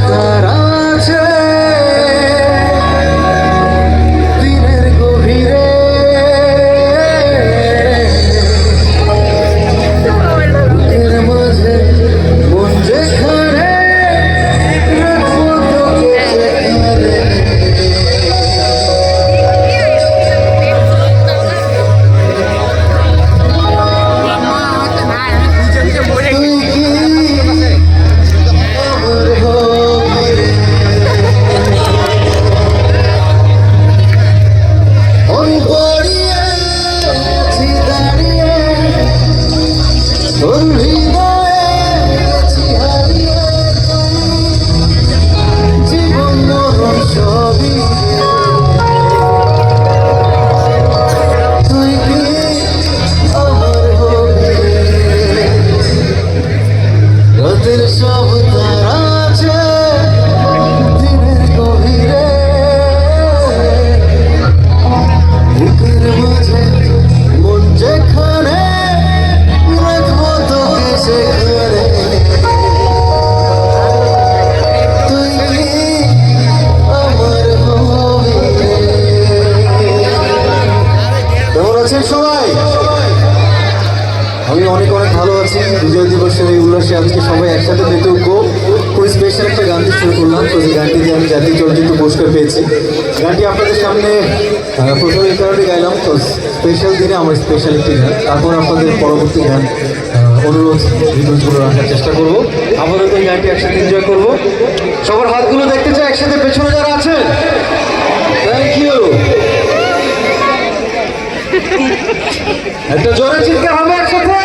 তারা আছে দিনের গভীরে, বুকের মাঝে মন যেখানে রাখবো তোকে যেখানে। সব তারা আছে দিনের গভীরে, বুকের মাঝে মন যেখানে রাখবো তোকে সেখানে। তুই কি আমার হবি? কেমন আছেন সবাই? আমি অনেক ভালো আছি। বিজয় দিবসের এই উল্লাসে আজকে সবাই একসাথে মেতে উঠবো। খুবই স্পেশাল একটা গান দিয়ে শুরু করলাম। তো যে গানটি দিয়ে আমি জাতীয় চলচ্চিত্র পুরস্কার পেয়েছি, গানটি আপনাদের সামনে প্রথমে এই কারণে গাইলাম, তো স্পেশাল দিনে আমার স্পেশাল একটি গান। তারপর আপনাদের পরবর্তী গান অনুরোধ রিকোয়েস্টগুলো রাখার চেষ্টা করবো। আমাদের এই গানটি একসাথে এনজয় করবো। সবার হাতগুলো দেখতে চাই একসাথে, পেছনে যারা আছেন। Thank you. একটা জোরে চিৎকার হবে একসাথে।